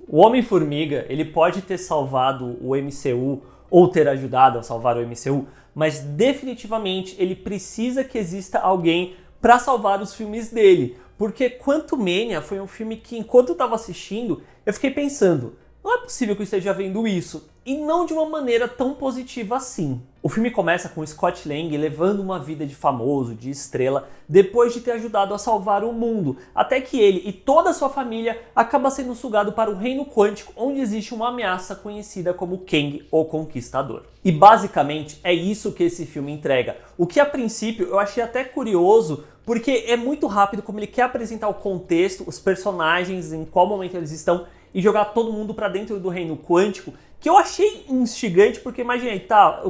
O Homem-Formiga, ele pode ter salvado o MCU ou ter ajudado a salvar o MCU, mas definitivamente ele precisa que exista alguém para salvar os filmes dele. Porque Quantumania foi um filme que, enquanto eu estava assistindo, eu fiquei pensando, não é possível que eu esteja vendo isso, e não de uma maneira tão positiva assim. O filme começa com Scott Lang levando uma vida de famoso, de estrela, depois de ter ajudado a salvar o mundo, até que ele e toda a sua família acaba sendo sugado para o reino quântico, onde existe uma ameaça conhecida como Kang, o Conquistador. E basicamente é isso que esse filme entrega, o que a princípio eu achei até curioso, porque é muito rápido como ele quer apresentar o contexto, os personagens, em qual momento eles estão, e jogar todo mundo para dentro do reino quântico, que eu achei instigante, porque imaginei,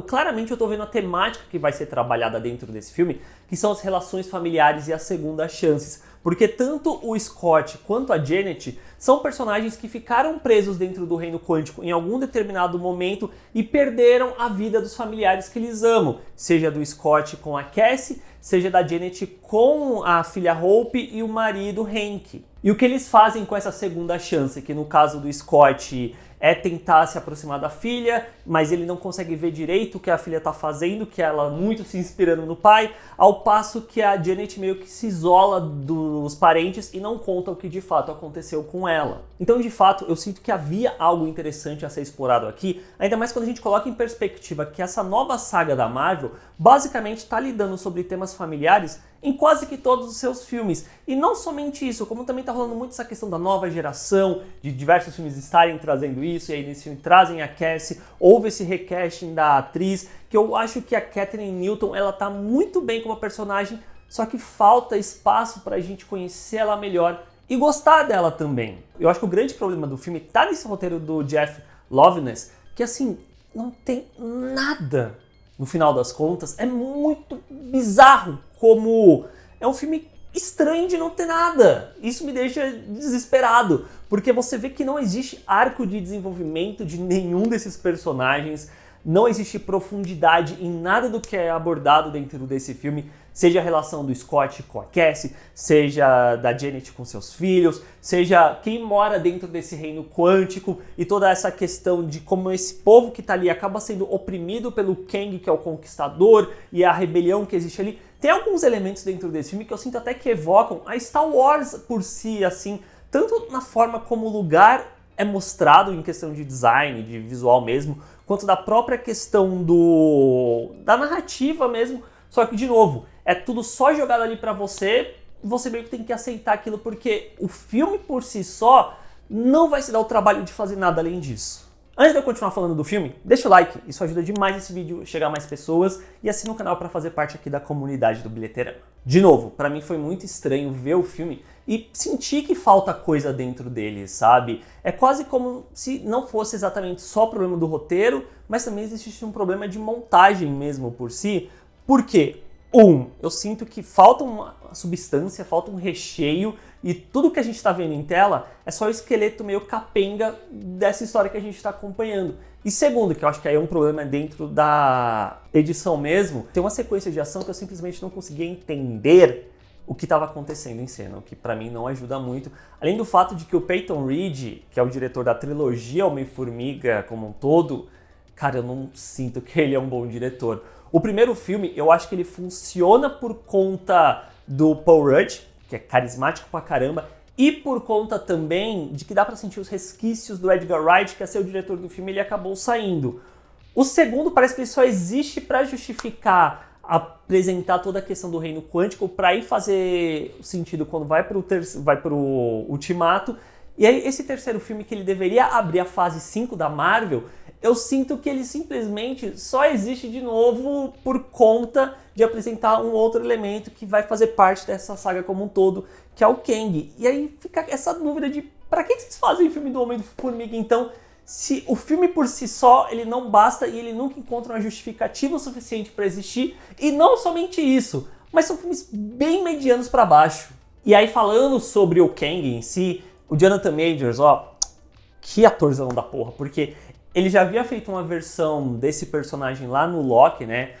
claramente eu tô vendo a temática que vai ser trabalhada dentro desse filme, que são as relações familiares e as segundas chances. Porque tanto o Scott quanto a Janet são personagens que ficaram presos dentro do reino quântico em algum determinado momento e perderam a vida dos familiares que eles amam. Seja do Scott com a Cassie, seja da Janet com a filha Hope e o marido Hank. E o que eles fazem com essa segunda chance, que no caso do Scott é tentar se aproximar da filha, mas ele não consegue ver direito o que a filha está fazendo, que ela muito se inspirando no pai, ao passo que a Janet meio que se isola dos parentes e não conta o que de fato aconteceu com ela. Então, de fato, eu sinto que havia algo interessante a ser explorado aqui, ainda mais quando a gente coloca em perspectiva que essa nova saga da Marvel basicamente está lidando sobre temas familiares em quase que todos os seus filmes. E não somente isso, como também está rolando muito essa questão da nova geração, de diversos filmes estarem trazendo isso, e aí nesse filme trazem a Cassie, houve esse recasting da atriz, que eu acho que a Kathryn Newton, ela tá muito bem como personagem, só que falta espaço pra gente conhecer ela melhor e gostar dela também. Eu acho que o grande problema do filme tá nesse roteiro do Jeff Loveness, que assim, não tem nada. No final das contas, é muito bizarro como é um filme estranho de não ter nada. Isso me deixa desesperado, porque você vê que não existe arco de desenvolvimento de nenhum desses personagens, não existe profundidade em nada do que é abordado dentro desse filme, seja a relação do Scott com a Cassie, seja da Janet com seus filhos, seja quem mora dentro desse reino quântico e toda essa questão de como esse povo que tá ali acaba sendo oprimido pelo Kang, que é o Conquistador, e a rebelião que existe ali. Tem alguns elementos dentro desse filme que eu sinto até que evocam a Star Wars por si, assim, tanto na forma como o lugar é mostrado em questão de design, de visual mesmo, quanto da própria questão da narrativa mesmo, só que, de novo, é tudo só jogado ali pra você, e você meio que tem que aceitar aquilo, porque o filme por si só não vai se dar o trabalho de fazer nada além disso. Antes de eu continuar falando do filme, deixa o like, isso ajuda demais esse vídeo a chegar a mais pessoas, e assina o canal para fazer parte aqui da comunidade do Bilheteirama. De novo, pra mim foi muito estranho ver o filme e sentir que falta coisa dentro dele, sabe? É quase como se não fosse exatamente só o problema do roteiro, mas também existe um problema de montagem mesmo por si. Por quê? Eu sinto que falta uma substância, falta um recheio, e tudo que a gente está vendo em tela é só o esqueleto meio capenga dessa história que a gente está acompanhando. E segundo, que eu acho que aí é um problema dentro da edição mesmo, tem uma sequência de ação que eu simplesmente não conseguia entender o que estava acontecendo em cena, o que pra mim não ajuda muito. Além do fato de que o Peyton Reed, que é o diretor da trilogia Homem-Formiga como um todo, cara, eu não sinto que ele é um bom diretor. O primeiro filme, eu acho que ele funciona por conta do Paul Rudd, que é carismático pra caramba, e por conta também de que dá pra sentir os resquícios do Edgar Wright, que é ser o diretor do filme, ele acabou saindo. O segundo parece que ele só existe pra justificar, apresentar toda a questão do reino quântico, pra ir fazer sentido quando vai pro Ultimato. E aí esse terceiro filme, que ele deveria abrir a fase 5 da Marvel, eu sinto que ele simplesmente só existe de novo por conta de apresentar um outro elemento que vai fazer parte dessa saga como um todo, que é o Kang. E aí fica essa dúvida de pra que vocês fazem o filme do Homem-Formiga então, se o filme por si só ele não basta e ele nunca encontra uma justificativa suficiente para existir, e não somente isso, mas são filmes bem medianos para baixo. E aí falando sobre o Kang em si, o Jonathan Majors, que atorzão da porra, porque ele já havia feito uma versão desse personagem lá no Loki, né?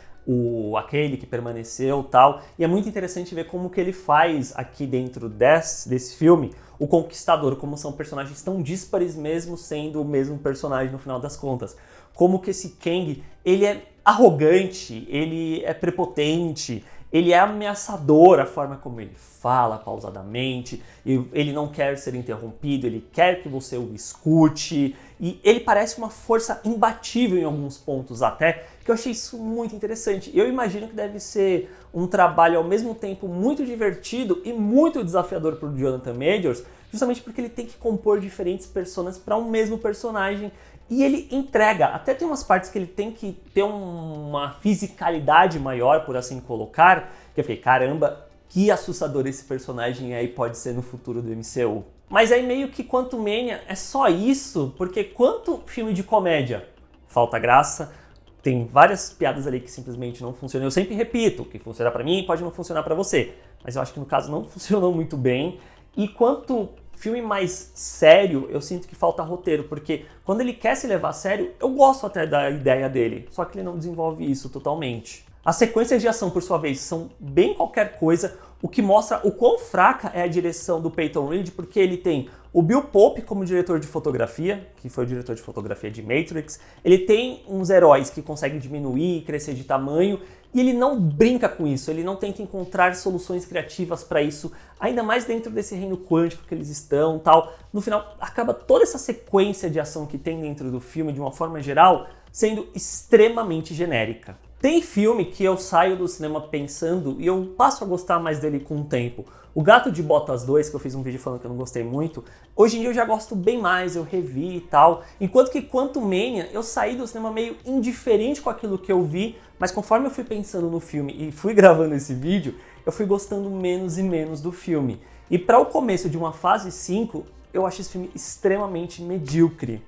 aquele que permaneceu tal. E é muito interessante ver como que ele faz aqui dentro desse filme o Conquistador, como são personagens tão díspares mesmo sendo o mesmo personagem no final das contas. Como que esse Kang, ele é arrogante, ele é prepotente, ele é ameaçador, a forma como ele fala pausadamente, ele não quer ser interrompido, ele quer que você o escute, e ele parece uma força imbatível em alguns pontos até, que eu achei isso muito interessante. Eu imagino que deve ser um trabalho ao mesmo tempo muito divertido e muito desafiador para o Jonathan Majors, justamente porque ele tem que compor diferentes personas para um mesmo personagem. E ele entrega, até tem umas partes que ele tem que ter uma fisicalidade maior, por assim colocar, que eu fiquei, caramba, que assustador esse personagem aí pode ser no futuro do MCU. Mas aí meio que Quantumania é só isso, porque quanto filme de comédia falta graça, tem várias piadas ali que simplesmente não funcionam. Eu sempre repito, o que funciona pra mim pode não funcionar pra você, mas eu acho que no caso não funcionou muito bem. E quanto filme mais sério, eu sinto que falta roteiro, porque quando ele quer se levar a sério, eu gosto até da ideia dele, só que ele não desenvolve isso totalmente. As sequências de ação, por sua vez, são bem qualquer coisa, o que mostra o quão fraca é a direção do Peyton Reed, porque ele tem o Bill Pope como diretor de fotografia, que foi o diretor de fotografia de Matrix, ele tem uns heróis que conseguem diminuir e crescer de tamanho, e ele não brinca com isso, ele não tenta encontrar soluções criativas para isso, ainda mais dentro desse reino quântico que eles estão, tal. No final, acaba toda essa sequência de ação que tem dentro do filme, de uma forma geral, sendo extremamente genérica. Tem filme que eu saio do cinema pensando e eu passo a gostar mais dele com o tempo. O Gato de Botas 2, que eu fiz um vídeo falando que eu não gostei muito, hoje em dia eu já gosto bem mais, eu revi e tal. Enquanto que Quantumania, eu saí do cinema meio indiferente com aquilo que eu vi, mas conforme eu fui pensando no filme e fui gravando esse vídeo, eu fui gostando menos e menos do filme. E para o começo de uma fase 5, eu achei esse filme extremamente medíocre.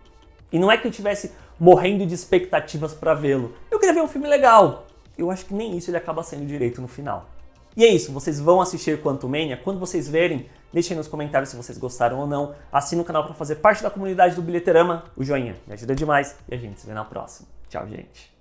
E não é que eu tivesse morrendo de expectativas para vê-lo. Eu queria ver um filme legal. Eu acho que nem isso ele acaba sendo direito no final. E é isso, vocês vão assistir Quantumania? Quando vocês verem, deixem nos comentários se vocês gostaram ou não. Assine o canal para fazer parte da comunidade do Bilheterama. O joinha me ajuda demais e a gente se vê na próxima. Tchau, gente.